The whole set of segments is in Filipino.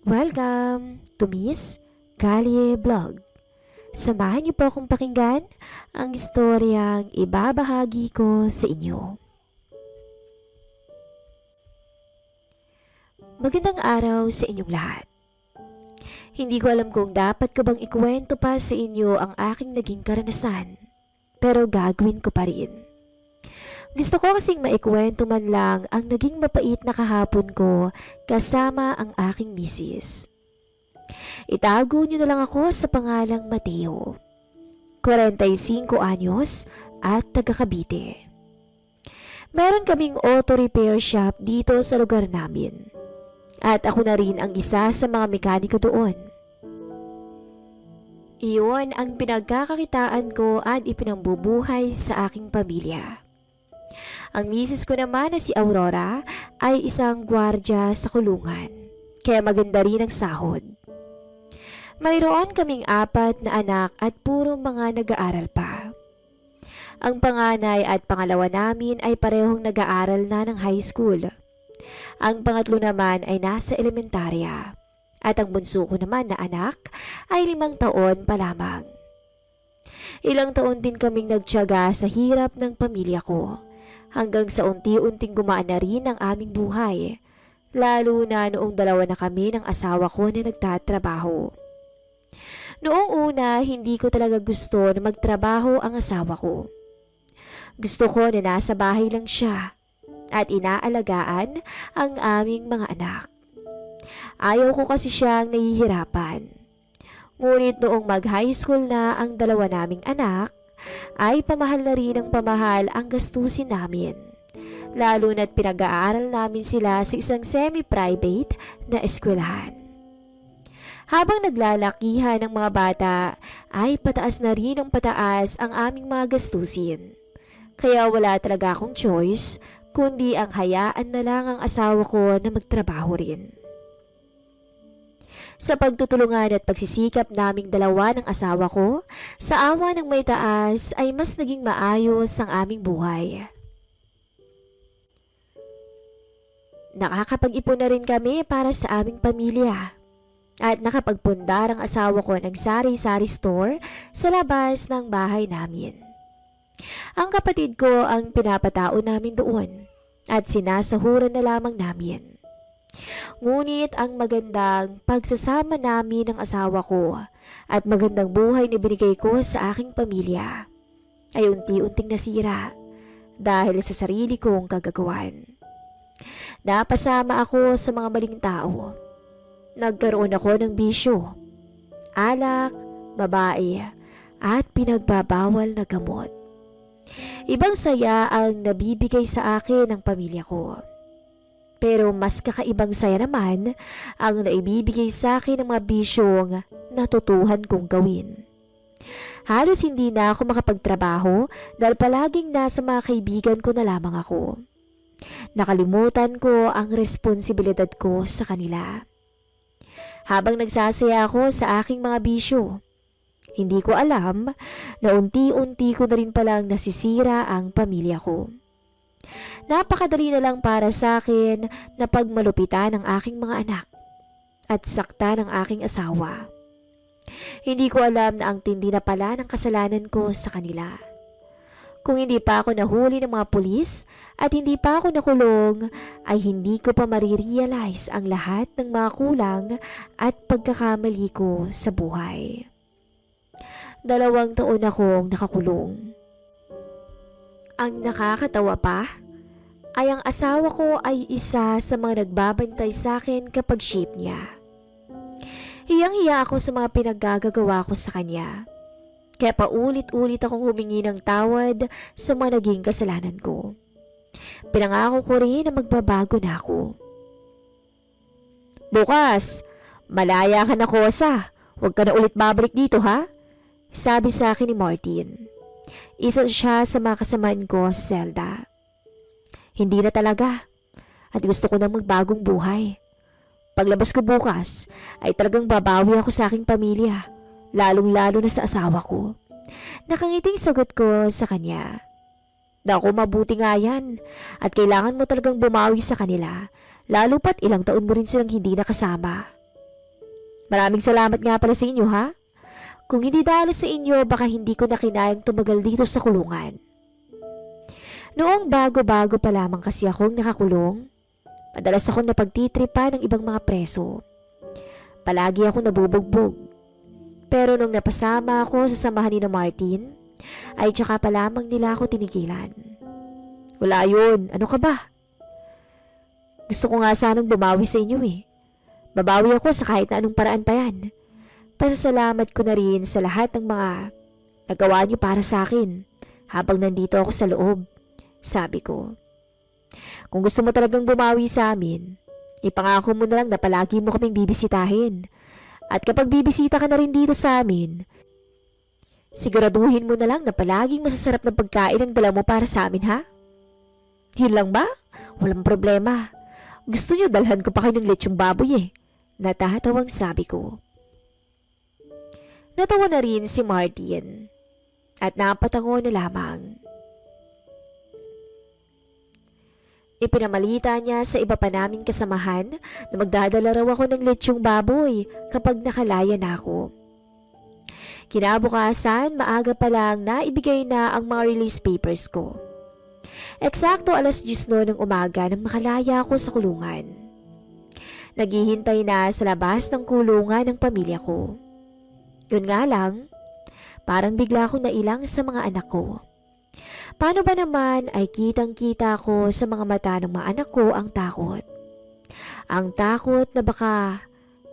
Welcome to Miss Callie Vlog. Samahan niyo po akong pakinggan ang istoryang ibabahagi ko sa inyo. Magandang araw sa inyong lahat. Hindi ko alam kung dapat ko bang ikwento pa sa inyo ang aking naging karanasan, pero gagawin ko pa rin. Gusto ko kasing maikwento man lang ang naging mapait na kahapon ko kasama ang aking misis. Itago niyo na lang ako sa pangalang Mateo, 45 anyos at taga Cavite. Meron kaming auto repair shop dito sa lugar namin at ako na rin ang isa sa mga mekaniko doon. Iyon ang pinagkakakitaan ko at ipinambubuhay sa aking pamilya. Ang misis ko naman na si Aurora ay isang gwardya sa kulungan, kaya maganda rin ang sahod. Mayroon kaming 4 na anak at puro mga nag-aaral pa. Ang panganay at pangalawa namin ay parehong nag-aaral na ng high school. Ang pangatlo naman ay nasa elementarya. At ang bunso ko naman na anak ay 5 taon pa lamang. Ilang taon din kaming nagtiyaga sa hirap ng pamilya ko, hanggang sa unti-unting gumaan na rin ang aming buhay, lalo na noong 2 na kami ng asawa ko na nagtatrabaho. Noong una, hindi ko talaga gusto na magtrabaho ang asawa ko. Gusto ko na nasa bahay lang siya at inaalagaan ang aming mga anak. Ayaw ko kasi siyang nahihirapan. Ngunit noong mag-high school na ang 2 naming anak, ay pamahal na rin ng pamahal ang gastusin namin. Lalo na't pinag-aaral namin sila sa isang semi-private na eskwelahan. Habang naglalakihan ng mga bata, ay pataas na rin ng pataas ang aming mga gastusin. Kaya wala talaga akong choice, kundi ang hayaan na lang ang asawa ko na magtrabaho rin. Sa pagtutulungan at pagsisikap naming 2 ng asawa ko, sa awa ng may taas ay mas naging maayos ang aming buhay. Nakakapag-ipon na rin kami para sa aming pamilya. At nakapagpundar ang asawa ko ng sari-sari store sa labas ng bahay namin. Ang kapatid ko ang pinapatao namin doon at sinasahuran na lamang namin. Ngunit ang magandang pagsasama namin ng asawa ko at magandang buhay na binigay ko sa aking pamilya ay unti-unting nasira dahil sa sarili kong kagagawan. Napasama ako sa mga maling tao. Nagkaroon ako ng bisyo, alak, babae at pinagbabawal na gamot. Ibang saya ang nabibigay sa akin ng pamilya ko. Pero mas kakaibang saya naman ang naibibigay sa akin ng mga bisyong natutuhan kong gawin. Halos hindi na ako makapagtrabaho dahil palaging nasa mga kaibigan ko na lamang ako. Nakalimutan ko ang responsibilidad ko sa kanila. Habang nagsasaya ako sa aking mga bisyo, hindi ko alam na unti-unti ko na rin palang nasisira ang pamilya ko. Napakadali na lang para sa akin na pagmalupitan ng aking mga anak at sakta ng aking asawa. Hindi ko alam na ang tindi na pala ng kasalanan ko sa kanila. Kung hindi pa ako nahuli ng mga pulis at hindi pa ako nakulong, ay hindi ko pa marirealize ang lahat ng mga kulang at pagkakamali ko sa buhay. 2 taon akong nakakulong. Ang nakakatawa pa ay ang asawa ko ay isa sa mga nagbabantay sa akin kapag shift niya. Hiyang-hiya ako sa mga pinaggagawa ko sa kanya. Kaya paulit-ulit akong humingi ng tawad sa mga naging kasalanan ko. Pinangako ko rin na magbabago na ako. Bukas, malaya ka na, Kosa. Huwag ka na ulit babalik dito, ha? Sabi sa akin ni Martin. Isa siya sa mga kasamaan ko sa selda. Hindi na talaga. At gusto ko na magbagong buhay. Paglabas ko bukas, ay talagang babawi ako sa aking pamilya. Lalong-lalo na sa asawa ko. Nakangiting sagot ko sa kanya. Naku, mabuti nga yan. At kailangan mo talagang bumawi sa kanila, lalo pat ilang taon mo rin silang hindi nakasama. Maraming salamat nga pala sa inyo ha. Kung hindi dahil sa inyo, baka hindi ko na kinayang tumagal dito sa kulungan. Noong bago-bago pa lamang kasi akong nakakulong, madalas akong napagtitripa ng ibang mga preso. Palagi ako nabubugbog. Pero nung napasama ako sa samahan ni Martin, ay tsaka pa lamang nila ako tinigilan. Wala yun, ano ka ba? Gusto ko nga sanang bumawi sa inyo eh. Babawi ako sa kahit na anong paraan pa yan. Pasasalamat ko na rin sa lahat ng mga nagawa niyo para sa akin habang nandito ako sa loob, sabi ko. Kung gusto mo talagang bumawi sa amin, ipangako mo na lang na palagi mo kaming bibisitahin. At kapag bibisita ka na rin dito sa amin, siguraduhin mo na lang na palaging masasarap na pagkain ang dala mo para sa amin ha? Yun lang ba? Walang problema. Gusto niyo dalhan ko pa kayo ng lechong baboy eh. Natatawang sabi ko. Natawa na rin si Martin at napatango na lamang. Ipinamalita niya sa iba pa naming kasamahan na magdadala raw ako ng lechong baboy kapag nakalaya na ako. Kinabukasan, maaga pa lang naibigay na ang mga release papers ko. Eksakto 10:00 no ng umaga nang makalaya ako sa kulungan. Naghihintay na sa labas ng kulungan ng pamilya ko. Yun nga lang, parang bigla akong nailang sa mga anak ko. Paano ba naman ay kitang-kita ko sa mga mata ng mga anak ko ang takot. Ang takot na baka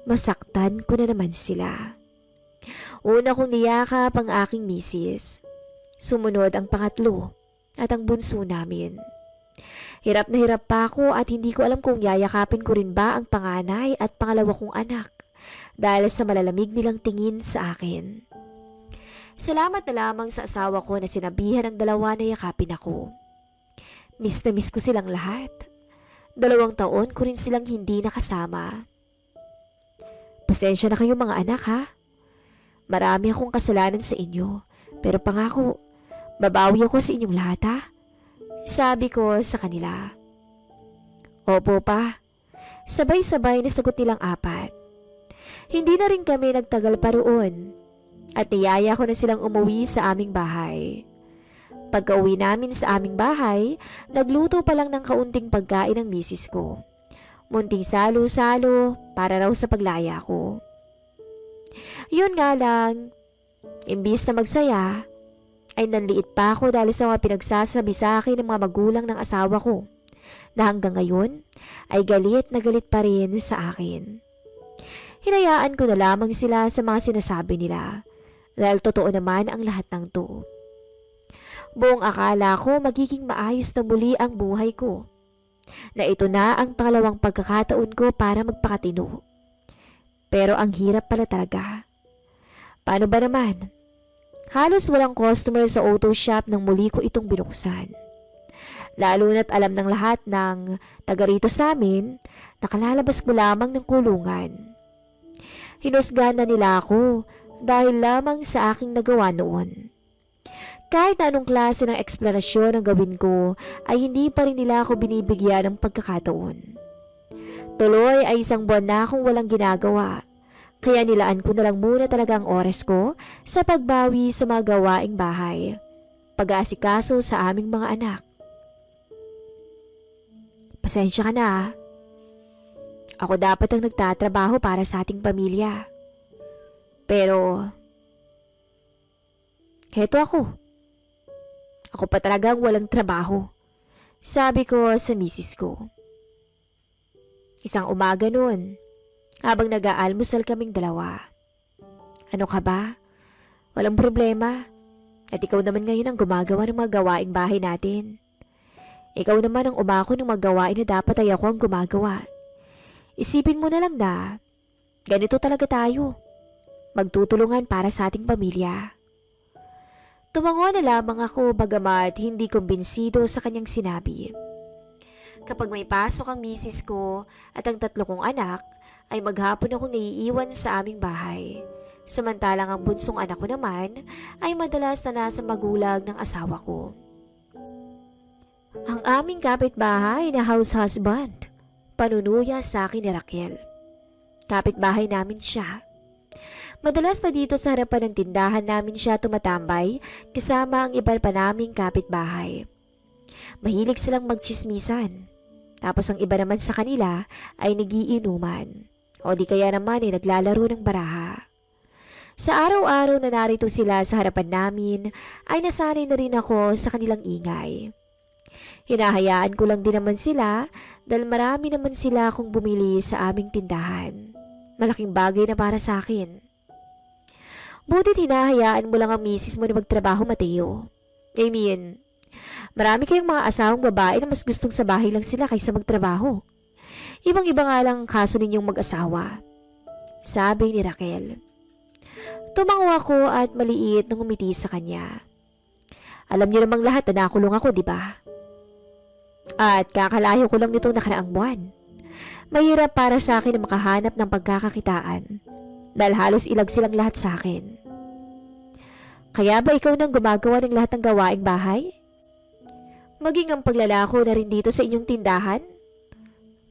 masaktan ko na naman sila. Una kong niyakap ang aking misis. Sumunod ang pangatlo at ang bunso namin. Hirap na hirap pa ako at hindi ko alam kung yayakapin ko rin ba ang panganay at pangalawa kong anak dahil sa malalamig nilang tingin sa akin. Salamat na lamang sa asawa ko na sinabihan ng dalawa na yakapin ako. Miss na miss ko silang lahat. 2 taon ko rin silang hindi nakasama. Pasensya na kayo mga anak ha. Marami akong kasalanan sa inyo, pero pangako, babawi ako sa inyong lahat ha. Sabi ko sa kanila. Opo pa. Sabay-sabay na sagot nilang 4. Hindi na rin kami nagtagal pa roon at niyaya ko na silang umuwi sa aming bahay. Pagka-uwi namin sa aming bahay, nagluto pa lang ng kaunting pagkain ng misis ko. Munting salo-salo para raw sa paglaya ko. Yun nga lang, imbis na magsaya, ay nanliit pa ako dahil sa mga pinagsasabi sa akin ng mga magulang ng asawa ko na hanggang ngayon ay galit na galit pa rin sa akin. Hinayaan ko na lamang sila sa mga sinasabi nila dahil totoo naman ang lahat ng to. Buong akala ko magiging maayos na muli ang buhay ko, na ito na ang pangalawang pagkakataon ko para magpakatino. Pero ang hirap pala talaga. Paano ba naman? Halos walang customer sa auto shop nang muli ko itong binuksan. Lalo na't alam ng lahat ng taga rito sa amin na kalalabas ko lamang ng kulungan. Hinusgahan na nila ako dahil lamang sa aking nagawa noon. Kahit na anong klase ng eksplanasyon ang gawin ko ay hindi pa rin nila ako binibigyan ng pagkakataon. Tuloy ay 1 buwan na akong walang ginagawa, kaya nilaan ko na lang muna talaga ang oras ko sa pagbawi sa mga gawaing bahay, pag-aasikaso sa aming mga anak. Pasensya ka na ah. Ako dapat ang nagtatrabaho para sa ating pamilya. Pero, heto ako. Ako pa talagang walang trabaho, sabi ko sa misis ko. Isang umaga noon, habang nag-aalmusal kaming dalawa. Ano ka ba? Walang problema. At ikaw naman ngayon ang gumagawa ng mga gawaing bahay natin. Ikaw naman ang umako ng mga gawain na dapat ay ako ang gumagawa. Isipin mo na lang na ganito talaga tayo. Magtutulungan para sa ating pamilya. Tumango na lamang ako bagamat hindi kumbinsido sa kanyang sinabi. Kapag may pasok ang misis ko at ang 3 kong anak, ay maghapon akong naiiwan sa aming bahay. Samantalang ang bunsong anak ko naman ay madalas na nasa magulang ng asawa ko. Ang aming kapitbahay na house husband, panunuya sa akin ni Raquel. Kapitbahay namin siya. Madalas na dito sa harapan ng tindahan namin siya tumatambay kasama ang iba pa naming kapitbahay. Mahilig silang magchismisan. Tapos ang iba naman sa kanila ay nagiinuman. O di kaya naman ay naglalaro ng baraha. Sa araw-araw na narito sila sa harapan namin ay nasanay na rin ako sa kanilang ingay. Hinahayaan ko lang din naman sila dahil marami naman sila akong bumili sa aming tindahan. Malaking bagay na para sa akin. Butit hinahayaan mo lang ang misis mo na magtrabaho, Mateo. I mean, marami kayong mga asawang babae na mas gustong sa bahay lang sila kaysa magtrabaho. Ibang-iba nga lang ang kaso ninyong mag-asawa. Sabi ni Raquel. Tumango ako at maliit nang umiti sa kanya. Alam niyo namang lahat na nakulong ako, di ba? At kakalayo ko lang nitong nakaraang buwan. Mahirap para sa akin na makahanap ng pagkakakitaan dahil halos ilag silang lahat sa akin. Kaya ba ikaw nang gumagawa ng lahat ng gawaing bahay? Maging ang paglalako na rin dito sa inyong tindahan?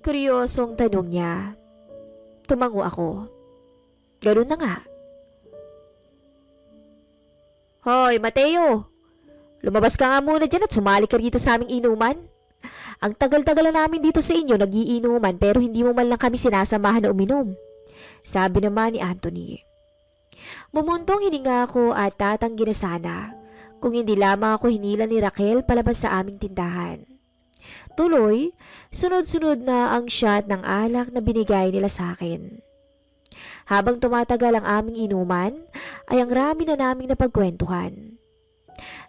Kuryosong tanong niya. Tumango ako. Ganun na nga. Hoy, Mateo! Lumabas ka nga muna dyan at sumali ka rito sa aming inuman. Ang tagal-tagal na namin dito sa inyo nagiinuman pero hindi mo man lang kami sinasamahan na uminom. Sabi naman ni Anthony. Bumuntong hininga ako at tatanggi na sana kung hindi lamang ako hinila ni Raquel palabas sa aming tindahan. Tuloy, sunod-sunod na ang shot ng alak na binigay nila sa akin. Habang tumatagal ang aming inuman, ay ang rami na naming napagkwentuhan.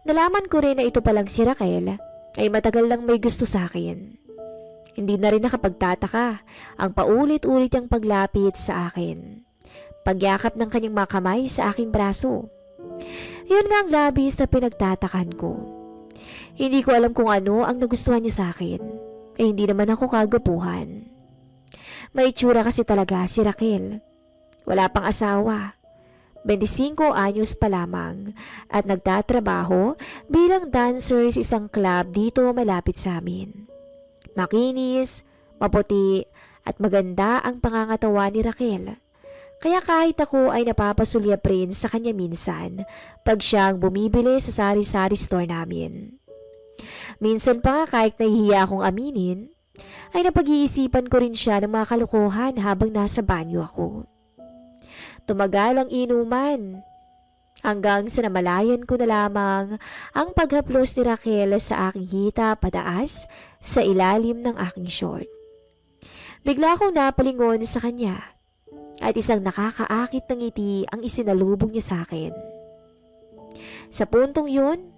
Nalaman ko rin na ito palang si Raquel ay matagal lang may gusto sa akin. Hindi na rin nakapagtataka ang paulit-ulit ang paglapit sa akin. Pagyakap ng kanyang mga kamay sa aking braso. Yun nga ang labis na pinagtatakan ko. Hindi ko alam kung ano ang nagustuhan niya sa akin. Hindi naman ako kagapuhan. May itsura kasi talaga si Raquel. Wala pang asawa. 25 anyos pa lamang at nagtatrabaho bilang dancer sa isang club dito malapit sa amin. Makinis, maputi at maganda ang pangangatawan ni Raquel. Kaya kahit ako ay napapasulya rin sa kanya minsan pag siyang bumibili sa sari-sari store namin. Minsan pa nga kahit nahihiya akong aminin, ay napag-iisipan ko rin siya ng mga kalokohan habang nasa banyo ako. Tumagal ang inuman hanggang sa namalayan ko na lamang ang paghaplos ni Raquel sa aking hita pataas sa ilalim ng aking short. Bigla akong napalingon sa kanya at isang nakakaakit ng ngiti ang isinalubong niya sa akin. Sa puntong yun,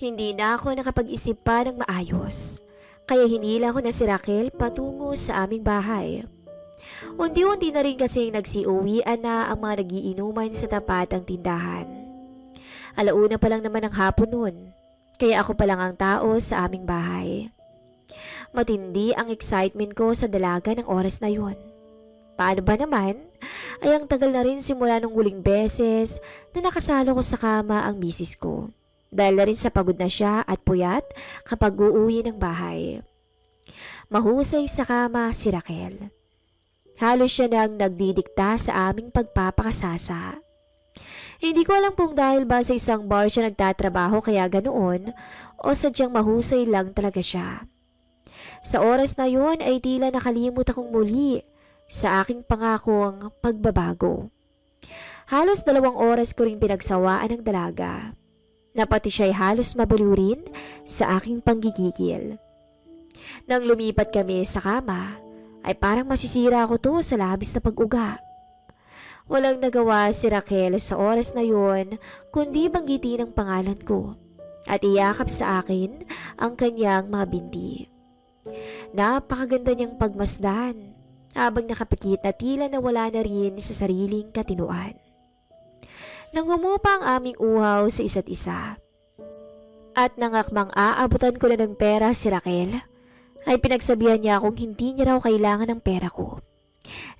hindi na ako nakapag-isip pa ng maayos, kaya hinila ko na si Raquel patungo sa aming bahay. Unti-unti na rin kasing nagsiuwian na ang mga nagiinuman sa tapat ng tindahan. Alauna pa lang naman ang hapon noon, kaya ako pa lang ang tao sa aming bahay. Matindi ang excitement ko sa dalaga ng oras na yon. Paano ba naman ay ang tagal na rin simula nung huling beses na nakasalo ko sa kama ang misis ko. Dahil na rin sa pagod na siya at puyat kapag uuwi ng bahay. Mahusay sa kama si Raquel. Halos siya nang nagdidikta sa aming pagpapakasasa. Hindi ko alam kung dahil ba sa isang bar siya nagtatrabaho kaya ganoon o sadyang mahusay lang talaga siya. Sa oras na yon ay tila nakalimot akong muli sa aking pangakong pagbabago. Halos 2 oras ko rin pinagsawaan ng dalaga. Na pati siya'y halos mabaliw rin sa aking panggigigil. Nang lumipat kami sa kama, ay parang masisira ako to sa labis na pag-uga. Walang nagawa si Raquel sa oras na yon kundi banggitin ang pangalan ko at iyakap sa akin ang kanyang mga binti. Napakaganda niyang pagmasdan habang nakapikit na tila nawala na rin sa sariling katinuan. Nang humupa ang aming uhaw sa isa't isa at nangakmang aabutan ko na ng pera si Raquel, ay pinagsabihan niya akong hindi niya raw kailangan ng pera ko.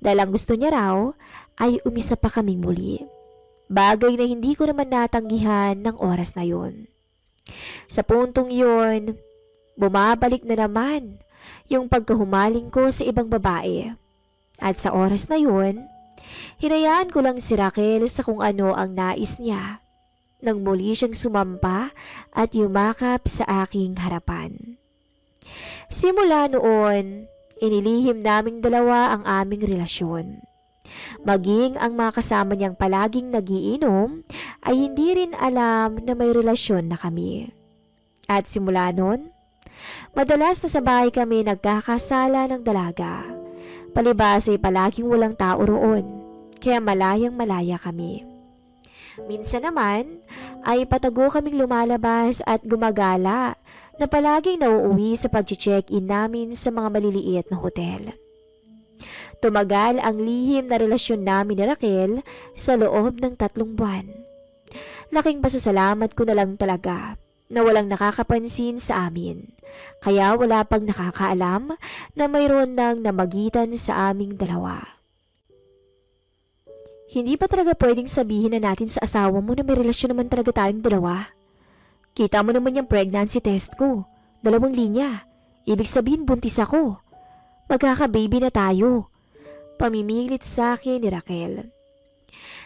Dahil ang gusto niya raw ay umisa pa kaming muli. Bagay na hindi ko naman natanggihan ng oras na yon. Sa puntong yon, bumabalik na naman yung pagkahumaling ko sa ibang babae. At sa oras na yun, hinayaan ko lang si Raquel sa kung ano ang nais niya nang muli siyang sumampa at yumakap sa aking harapan. Simula noon, inilihim naming dalawa ang aming relasyon. Maging ang mga kasama niyang palaging nagiinom ay hindi rin alam na may relasyon na kami. At simula noon, madalas na sa bahay kami nagkakasala ng dalaga. Palibas ay palaging walang tao roon, kaya malayang malaya kami. Minsan naman ay patago kaming lumalabas at gumagala na palaging nauuwi sa pag-check-in namin sa mga maliliit na hotel. Tumagal ang lihim na relasyon namin ni Raquel sa loob ng 3 buwan. Laking pasasalamat ko na lang talaga na walang nakakapansin sa amin, kaya wala pang nakakaalam na mayroon nang namagitan sa aming dalawa. Hindi pa talaga pwedeng sabihin na natin sa asawa mo na may relasyon naman talaga tayong dalawa. Kita mo naman yung pregnancy test ko. 2 linya. Ibig sabihin buntis ako. Magkaka-baby na tayo. Pamimilit sa akin ni Raquel.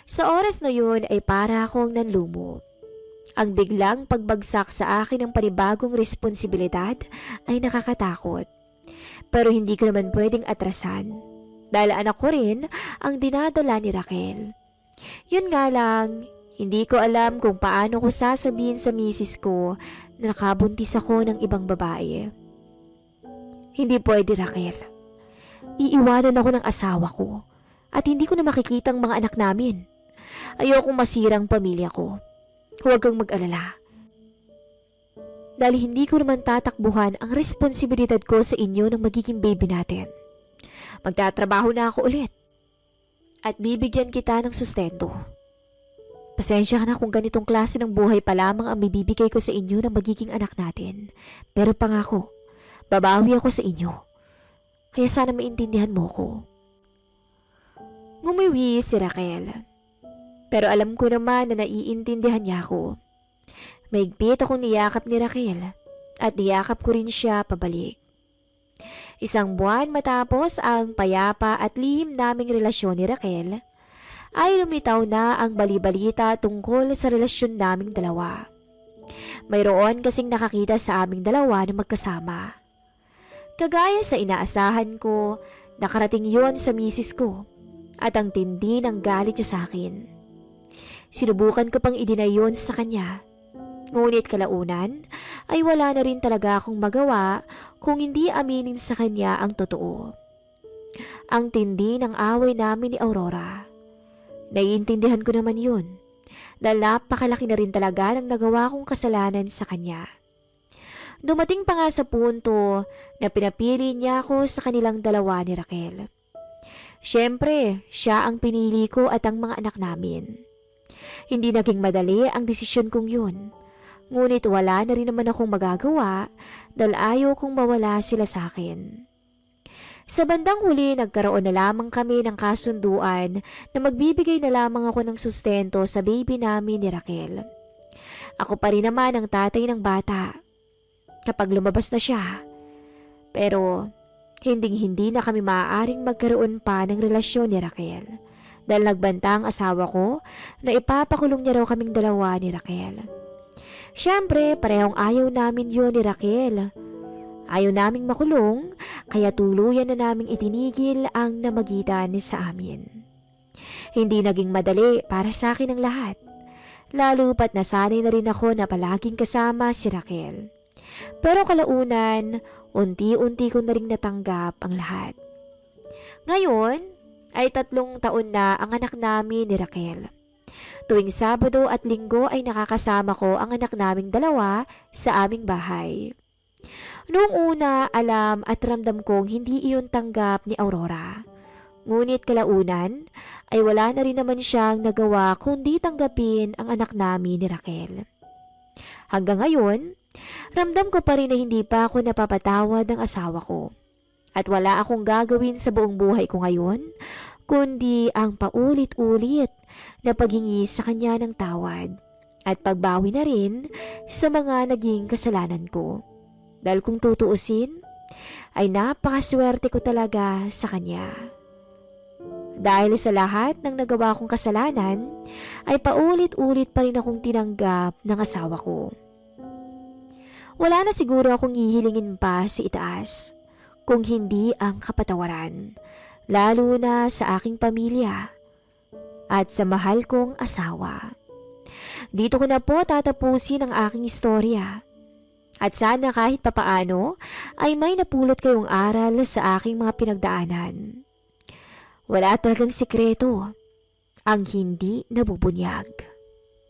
Sa oras na yun ay para akong nanlumo. Ang biglang pagbagsak sa akin ng panibagong responsibilidad ay nakakatakot. Pero hindi ko naman pwedeng atrasan. Dahil anak ko rin ang dinadala ni Raquel. Yun nga lang, hindi ko alam kung paano ko sasabihin sa misis ko na nakabuntis ako ng ibang babae. Hindi pwede, Raquel. Iiwanan ako ng asawa ko at hindi ko na makikita ang mga anak namin. Ayokong masirang pamilya ko. Huwag kang mag-alala. Dahil hindi ko naman tatakbuhan ang responsibilidad ko sa inyo ng magiging baby natin. Magtatrabaho na ako ulit at bibigyan kita ng sustento. Pasensya ka na kung ganitong klase ng buhay pa lamang ang bibibigay ko sa inyo ng magiging anak natin. Pero pangako, babawi ako sa inyo. Kaya sana maintindihan mo ko. Ngumiwi si Raquel. Pero alam ko naman na naiintindihan niya ako. Maigpit akong niyakap ni Raquel at niyakap ko rin siya pabalik. 1 buwan matapos ang payapa at lihim naming relasyon ni Raquel, ay lumitaw na ang balibalita tungkol sa relasyon naming dalawa. Mayroon kasing nakakita sa aming dalawa na magkasama. Kagaya sa inaasahan ko, nakarating yon sa misis ko at ang tindi ng galit niya sa akin. Sinubukan ko pang i-deny yon sa kanya. Ngunit kalaunan ay wala na rin talaga akong magawa kung hindi aminin sa kanya ang totoo. Ang tindi ng away namin ni Aurora. Naiintindihan ko naman yun dahil napakalaki na rin talaga ng nagawa kong kasalanan sa kanya. Dumating pa nga sa punto na pinapili niya ako sa kanilang dalawa ni Raquel. Siyempre, siya ang pinili ko at ang mga anak namin. Hindi naging madali ang desisyon kong yun. Ngunit wala na rin naman akong magagawa dahil ayaw kong mawala sila sa akin. Sa bandang huli, nagkaroon na lamang kami ng kasunduan na magbibigay na lamang ako ng sustento sa baby namin ni Raquel. Ako pa rin naman ang tatay ng bata kapag lumabas na siya. Pero hindi na kami maaaring magkaroon pa ng relasyon ni Raquel dahil nagbanta ang asawa ko na ipapakulong niya raw kaming dalawa ni Raquel. Siyempre, parehong ayaw namin yun ni Raquel. Ayaw naming makulong, kaya tuluyan na naming itinigil ang namagitan sa amin. Hindi naging madali para sa akin ang lahat. Lalo pat nasanay na rin ako na palaging kasama si Raquel. Pero kalaunan, unti-unti ko na rin natanggap ang lahat. Ngayon, ay 3 taon na ang anak namin ni Raquel. Tuwing Sabado at Linggo ay nakakasama ko ang anak naming dalawa sa aming bahay. Noong una, alam at ramdam kong hindi iyon tanggap ni Aurora. Ngunit kalaunan ay wala na rin naman siyang nagawa kundi tanggapin ang anak namin ni Raquel. Hanggang ngayon, ramdam ko pa rin na hindi pa ako napapatawad ng asawa ko. At wala akong gagawin sa buong buhay ko ngayon, kundi ang paulit-ulit na paghingi sa kanya ng tawad at pagbawi na rin sa mga naging kasalanan ko. Dahil kung tutuusin, ay napakaswerte ko talaga sa kanya. Dahil sa lahat ng nagawa kong kasalanan, ay paulit-ulit pa rin akong tinanggap ng asawa ko. Wala na siguro akong hihilingin pa sa itaas, kung hindi ang kapatawaran, lalo na sa aking pamilya at sa mahal kong asawa. Dito ko na po tatapusin ang aking istorya. At sana kahit papaano ay may napulot kayong aral sa aking mga pinagdaanan. Wala talagang sikreto ang hindi nabubunyag.